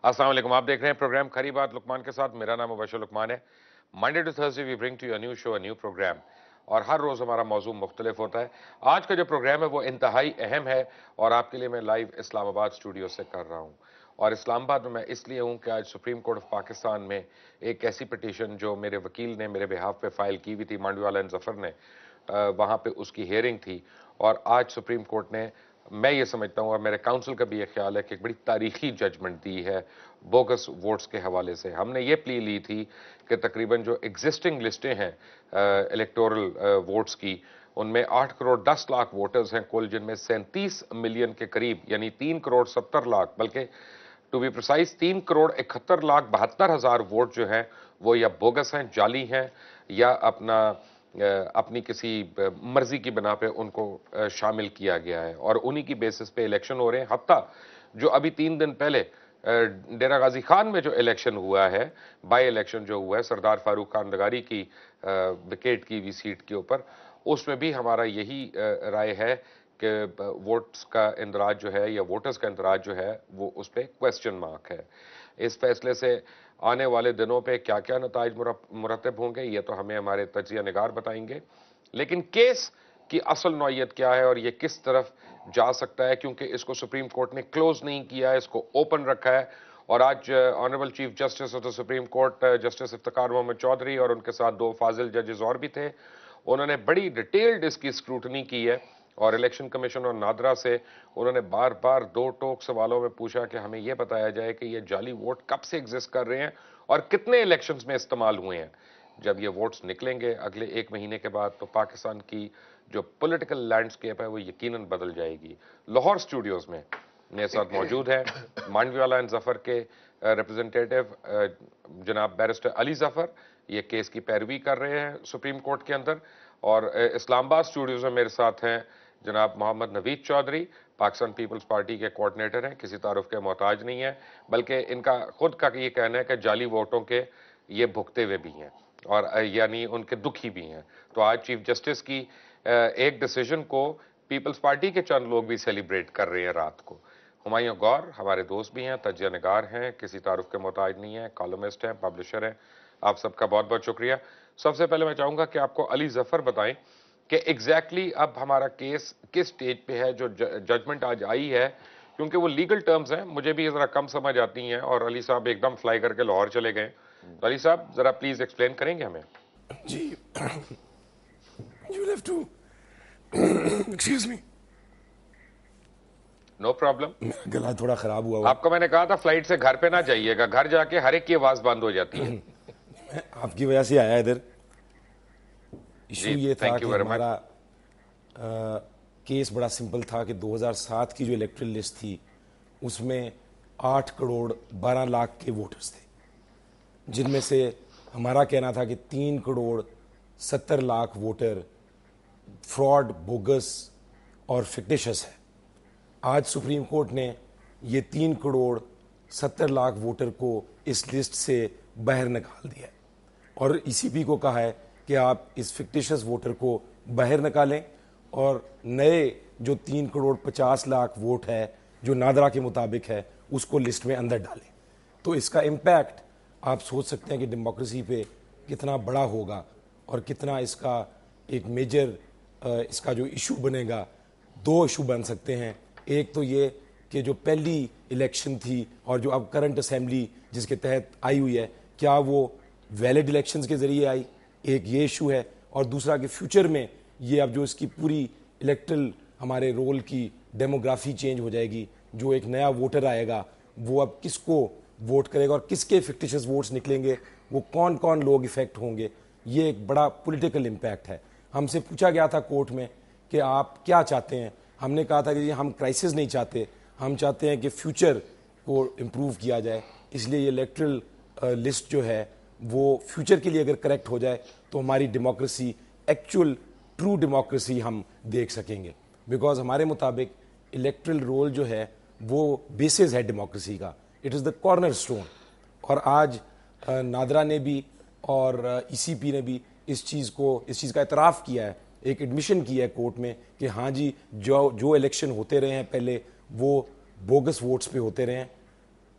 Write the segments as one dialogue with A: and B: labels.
A: अस्सलाम वालेकुम। आप देख रहे हैं प्रोग्राम खरी बात लुकमान के साथ। मेरा नाम मुबशर लुकमान है। Monday to Thursday we bring to you a new show, a new program, और हर रोज हमारा मौजू मुख्तलिफ होता है। आज का जो प्रोग्राम है वो इंतहाई अहम है और आपके लिए मैं लाइव इस्लामाबाद स्टूडियो से कर रहा हूँ। और इस्लामाबाद में मैं इसलिए हूँ कि आज सुप्रीम कोर्ट ऑफ पाकिस्तान में एक ऐसी पिटीशन जो मेरे वकील ने मेरे बिहाफ पे फाइल की हुई थी, मांडवीवाला एंड जफर ने, वहाँ पे उसकी हेयरिंग थी। और आज सुप्रीम कोर्ट ने, मैं ये समझता हूं और मेरे काउंसिल का भी ये ख्याल है कि एक बड़ी तारीखी जजमेंट दी है बोगस वोट्स के हवाले से। हमने ये प्ली ली थी कि तकरीबन जो एग्जिस्टिंग लिस्टें हैं इलेक्टोरल वोट्स की, उनमें 8 करोड़ 10 लाख वोटर्स हैं कुल, जिनमें 37 मिलियन के करीब यानी 3 करोड़ 70 लाख, बल्कि to be precise 3 crore 71 lakh 72 हजार वोट जो हैं वो या बोगस हैं, जाली हैं, या अपनी किसी मर्जी की बना पे उनको शामिल किया गया है और उन्हीं की बेसिस पे इलेक्शन हो रहे हैं। हत्ता जो अभी 3 दिन पहले डेरा गाजी खान में जो इलेक्शन हुआ है, बाई इलेक्शन जो हुआ है सरदार फारूक खान लगारी की विकेट की हुई सीट के ऊपर, उसमें भी हमारा यही राय है कि वोट्स का इंदराज जो है या वोटर्स का इंदराज जो है वो उस पर क्वेश्चन मार्क है। इस फैसले से आने वाले दिनों पे क्या क्या नताइज मुरतब होंगे ये तो हमें हमारे तजिया निगार बताएंगे, लेकिन केस की असल नौयत क्या है और ये किस तरफ जा सकता है, क्योंकि इसको सुप्रीम कोर्ट ने क्लोज नहीं किया है, इसको ओपन रखा है। और आज honourable chief justice of the Supreme Court justice Iftikhar Mohammad Chaudhry और उनके साथ 2 फाजिल जजेस और भी थे, उन्होंने बड़ी डिटेल्ड इसकी स्क्रूटनी की है। और इलेक्शन कमीशन और नादरा से उन्होंने बार बार 2 टोक सवालों में पूछा कि हमें यह बताया जाए कि ये जाली वोट कब से एग्जिस्ट कर रहे हैं और कितने इलेक्शंस में इस्तेमाल हुए हैं। जब ये वोट्स निकलेंगे अगले 1 महीने के बाद तो पाकिस्तान की जो पॉलिटिकल लैंडस्केप है वो यकीनन बदल जाएगी। लाहौर स्टूडियोज में मेरे साथ मौजूद है मांडवीवाला एंड जफर के रिप्रेजेंटेटिव जनाब बैरिस्टर अली जफर, ये केस की पैरवी कर रहे हैं सुप्रीम कोर्ट के अंदर। और इस्लामाबाद स्टूडियोज में मेरे साथ हैं जनाब मोहम्मद नवीद चौधरी, पाकिस्तान पीपल्स पार्टी के कोऑर्डिनेटर हैं, किसी तारुफ के मोहताज नहीं है, बल्कि इनका खुद का ये कहना है कि जाली वोटों के ये भुगते हुए भी हैं और यानी उनके दुखी भी हैं। तो आज चीफ जस्टिस की एक डिसीजन को पीपल्स पार्टी के चंद लोग भी सेलिब्रेट कर रहे हैं रात को। हुमायूं गौर हमारे दोस्त भी हैं, तजिया निगार हैं, किसी तारुफ के मोहताज नहीं है, कॉलमिस्ट हैं, पब्लिशर हैं। आप सबका बहुत बहुत शुक्रिया। सबसे पहले मैं चाहूंगा कि आपको अली जफर बताएं कि एग्जैक्टली अब हमारा केस किस स्टेज पे है, जो जजमेंट आज आई है, क्योंकि वो लीगल टर्म्स हैं, मुझे भी जरा कम समझ आती हैं और अली साहब एकदम फ्लाई करके लाहौर चले गए। तो अली साहब जरा प्लीज एक्सप्लेन करेंगे हमें।
B: जी, you will have to excuse me,
A: no problem.
B: मेरा गला थोड़ा खराब हुआ
A: आपको मैंने कहा था फ्लाइट से घर पे ना जाइएगा, घर जाके हर एक की आवाज बंद हो जाती है।
B: मैं आपकी वजह से आया इधर। इशू ये था कि हमारा केस बड़ा सिंपल था कि 2007 की जो इलेक्टोरल लिस्ट थी उसमें 8 करोड़ 12 लाख के वोटर्स थे, जिनमें से हमारा कहना था कि 3 crore 70 lakh voter fraud, bogus और फिक्टिशियस है। आज सुप्रीम कोर्ट ने ये 3 करोड़ 70 लाख वोटर को इस लिस्ट से बाहर निकाल दिया और ईसीपी को कहा है कि आप इस फिक्टिशियस वोटर को बाहर निकालें और नए जो 3 करोड़ 50 लाख वोट है जो नादरा के मुताबिक है उसको लिस्ट में अंदर डालें। तो इसका इम्पैक्ट आप सोच सकते हैं कि डेमोक्रेसी पे कितना बड़ा होगा और कितना इसका एक मेजर इसका जो इशू बनेगा। 2 इशू बन सकते हैं। एक तो ये कि जो पहली इलेक्शन थी और जो अब करंट असेंबली जिसके तहत आई हुई है, क्या वो वैलिड इलेक्शंस के जरिए आई, एक ये इशू है। और दूसरा कि फ्यूचर में ये अब जो इसकी पूरी इलेक्ट्रल हमारे रोल की डेमोग्राफी चेंज हो जाएगी, जो एक नया वोटर आएगा वो अब किसको वोट करेगा और किसके फिक्टिशियस वोट्स निकलेंगे, वो कौन कौन लोग इफेक्ट होंगे, ये एक बड़ा पॉलिटिकल इम्पैक्ट है। हमसे पूछा गया था कोर्ट में कि आप क्या चाहते हैं। हमने कहा था कि हम क्राइसिस नहीं चाहते, हम चाहते हैं कि फ्यूचर को इम्प्रूव किया जाए। इसलिए ये इलेक्ट्रल लिस्ट जो है वो फ्यूचर के लिए अगर करेक्ट हो जाए तो हमारी डेमोक्रेसी, एक्चुअल ट्रू डेमोक्रेसी हम देख सकेंगे। बिकॉज हमारे मुताबिक इलेक्ट्रल रोल जो है वो बेसिस है डेमोक्रेसी का, it is the corner stone. और आज नादरा ने भी और ईसीपी ने भी इस चीज़ का एतराफ़ किया है, एक एडमिशन किया है कोर्ट में कि हाँ जी, जो इलेक्शन होते रहे हैं पहले वो बोगस वोट्स पे होते रहे हैं।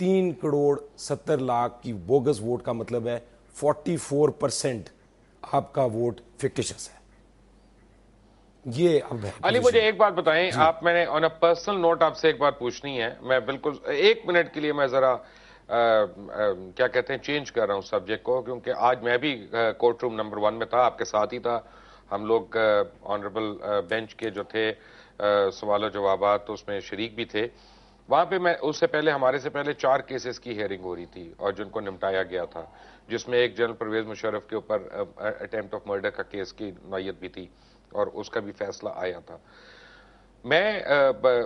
B: 3,70,00,000 की बोगस वोट का मतलब है 44% आपका वोट फिक्टिशियस है। ये अब है
A: अली,
B: position।
A: मुझे एक बात बताएं, आप, मैंने ऑन अ पर्सनल नोट आपसे एक बात पूछनी है। मैं बिल्कुल 1 मिनट के लिए मैं जरा क्या कहते हैं, चेंज कर रहा हूं सब्जेक्ट को, क्योंकि आज मैं भी कोर्ट रूम नंबर 1 में था, आपके साथ ही था। हम लोग ऑनरेबल बेंच के जो थे सवाल जवाबात, तो उसमें शरीक भी थे। वहां पे मैं, उससे पहले, हमारे से पहले 4 केसेस की हियरिंग हो रही थी और जिनको निपटाया गया था, जिसमें एक जनरल परवेज मुशर्रफ के ऊपर अटेम्प्ट ऑफ मर्डर का केस की नौयत भी थी और उसका भी फैसला आया था। मैं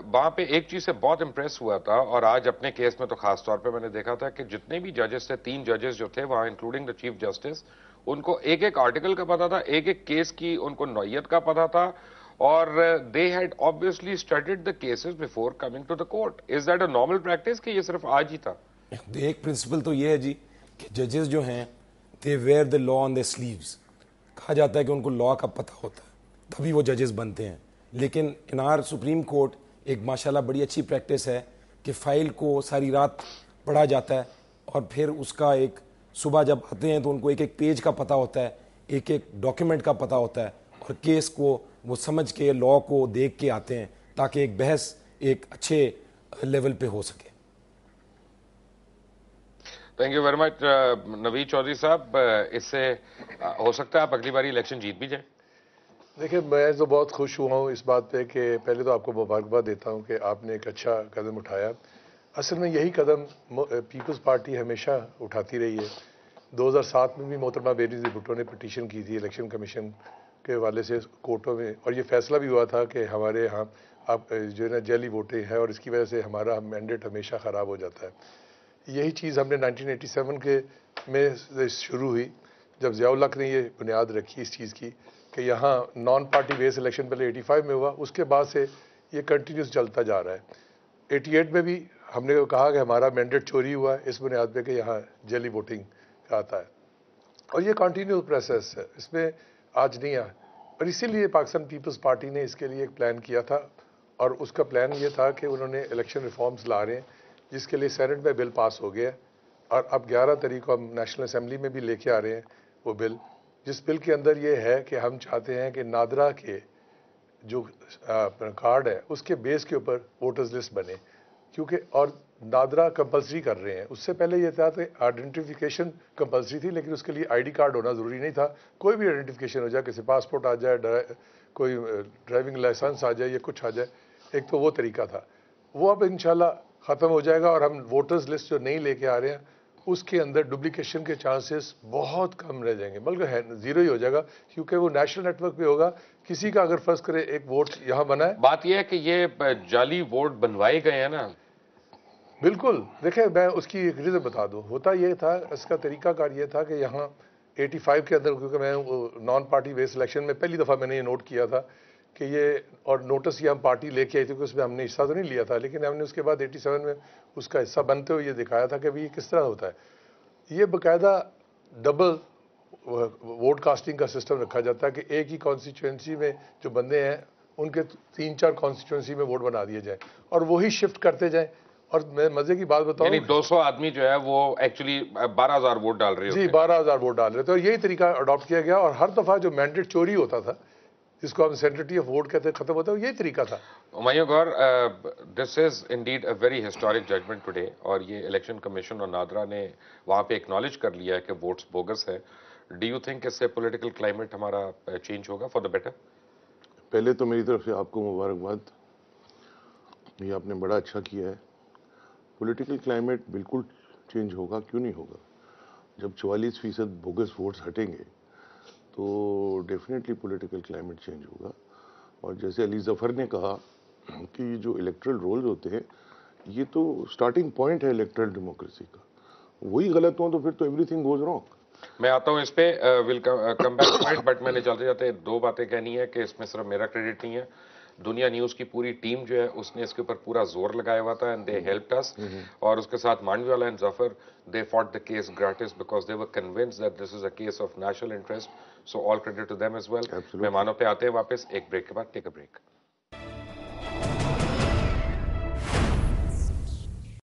A: वहां पे एक चीज से बहुत इंप्रेस हुआ था, और आज अपने केस में तो खास तौर पे मैंने देखा था कि जितने भी जजेस थे, 3 जजेस जो थे वहां, इंक्लूडिंग द चीफ जस्टिस, उनको एक एक आर्टिकल का पता था, एक एक केस की उनको नौयत का पता था, और they had obviously studied the cases before coming to the court. Is that a normal practice कि ये सिर्फ आज ही था?
B: एक प्रिंसिपल तो ये है जी कि जजेस जो हैं they wear the law on the sleeves. कहा जाता है कि उनको लॉ का पता होता है, तभी वो जजेस बनते हैं। लेकिन इन आर सुप्रीम कोर्ट एक माशाल्लाह बड़ी अच्छी प्रैक्टिस है कि फाइल को सारी रात पढ़ा जाता है और फिर उसका एक सुबह जब आते हैं तो उनको एक एक पेज का पता होता है, एक एक डॉक्यूमेंट का पता होता है, और केस को वो समझ के, लॉ को देख के आते हैं, ताकि एक बहस एक अच्छे लेवल पे हो सके।
A: Thank you very much Naveed Chaudhry sahab. इससे हो सकता है आप अगली बार इलेक्शन जीत भी जाए।
C: देखिए, मैं तो बहुत खुश हुआ हूँ इस बात पे कि पहले तो आपको मुबारकबाद देता हूँ कि आपने एक अच्छा कदम उठाया। असल में यही कदम पीपल्स पार्टी हमेशा उठाती रही है। 2007 में भी मोहतरमा बेनज़ीर भुट्टो ने पिटीशन की थी इलेक्शन कमीशन के हवाले से कोर्टों में, और ये फैसला भी हुआ था कि हमारे यहाँ आप जो है ना जैली वोटें हैं और इसकी वजह से हमारा मैंडेट हमेशा ख़राब हो जाता है। यही चीज़ हमने 1987 के में शुरू हुई, जब ज़ियाउल हक ने ये बुनियाद रखी इस चीज़ की कि यहाँ नॉन पार्टी बेस्ड इलेक्शन पहले 85 में हुआ, उसके बाद से ये कंटिन्यूस चलता जा रहा है। 88 में भी हमने कहा कि हमारा मैंडेट चोरी हुआ है इस बुनियाद पे कि यहाँ जेली वोटिंग का आता है, और ये कंटिन्यूस प्रोसेस है, इसमें आज नहीं आया। और इसीलिए पाकिस्तान पीपल्स पार्टी ने इसके लिए एक प्लान किया था, और उसका प्लान ये था कि उन्होंने इलेक्शन रिफॉर्म्स ला रहे हैं, जिसके लिए सेनेट में बिल पास हो गया, और अब 11 तारीख को हम नेशनल असेंबली में भी लेके आ रहे हैं वो बिल, जिस बिल के अंदर ये है कि हम चाहते हैं कि नादरा के जो कार्ड है उसके बेस के ऊपर वोटर्स लिस्ट बने, क्योंकि और नादरा कंपलसरी कर रहे हैं। उससे पहले ये था कि आइडेंटिफिकेशन कंपलसरी थी, लेकिन उसके लिए आईडी कार्ड होना ज़रूरी नहीं था। कोई भी आइडेंटिफिकेशन हो जाए, किसी पासपोर्ट आ जाए, कोई ड्राइविंग लाइसेंस आ जाए या कुछ आ जाए, एक तो वो तरीका था। वो अब इंशाल्लाह ख़त्म हो जाएगा, और हम वोटर्स लिस्ट जो नहीं लेके आ रहे हैं उसके अंदर डुप्लीकेशन के चांसेस बहुत कम रह जाएंगे, बल्कि है ज़ीरो ही हो जाएगा, क्योंकि वो नेशनल नेटवर्क पे होगा। किसी का अगर फर्ज करे एक वोट यहाँ बना है,
A: बात यह है कि ये जाली वोट बनवाए गए हैं ना।
C: बिल्कुल। देखें, मैं उसकी एक रीज़न बता दूं, होता ये था, इसका तरीकाकार ये था कि यहाँ 85 के अंदर, क्योंकि मैं नॉन पार्टी बेस्ड इलेक्शन में पहली दफ़ा मैंने ये नोट किया था कि ये, और नोटिस ये हम पार्टी लेके आई थी, उसमें हमने हिस्सा तो नहीं लिया था, लेकिन हमने उसके बाद 87 में उसका हिस्सा बनते हुए ये दिखाया था कि भाई ये किस तरह होता है। ये बाकायदा डबल वोट कास्टिंग का सिस्टम रखा जाता है कि एक ही कॉन्स्टिट्यूंसी में जो बंदे हैं उनके 3-4 कॉन्स्टिट्यूंसी में वोट बना दिए जाए और वही शिफ्ट करते जाएं। और मैं मजे की बात बताऊं,
A: यानी 200 आदमी जो है वो एक्चुअली 12,000 वोट डाल रहे
C: जी 12,000 वोट डाल रहे थे, और यही तरीका अडॉप्ट किया गया। और हर दफा जो मैंडेट चोरी होता था, जिसको हम सेंट्रिटी ऑफ वोट कहते हैं, खत्म होता है, यही तरीका था।
A: Humayun Gohar, this is indeed a very historic judgment today, और ये इलेक्शन कमीशन और नादरा ने वहां पे एक्नॉलेज कर लिया है कि वोट्स बोगस है। डू यू थिंक इससे पॉलिटिकल क्लाइमेट हमारा चेंज होगा फॉर द बेटर?
D: पहले तो मेरी तरफ से आपको मुबारकबाद, ये आपने बड़ा अच्छा किया है। पॉलिटिकल क्लाइमेट बिल्कुल चेंज होगा, क्यों नहीं होगा। जब 44% बोगस वोट्स हटेंगे तो डेफिनेटली पॉलिटिकल क्लाइमेट चेंज होगा। और जैसे अली ज़फ़र ने कहा कि जो इलेक्ट्रल रोल्स होते हैं, ये तो स्टार्टिंग पॉइंट है इलेक्ट्रल डेमोक्रेसी का, वही गलत हो तो फिर तो एवरीथिंग गोज रॉन्ग।
A: मैं आता हूं इस पे, will come back to it, but मैंने चलते जाते 2 बातें कहनी है कि इसमें सिर्फ मेरा क्रेडिट नहीं है। दुनिया न्यूज की पूरी टीम जो है उसने इसके ऊपर पूरा जोर लगाया हुआ था, एंड दे हेल्प्ड अस। और उसके साथ Mandviwalla and Zafar, they fought the case gratis because they were convinced that this is a case of national interest, so all credit to them as well. मेहमानों पे आते हैं वापस एक ब्रेक के बाद। Take a break.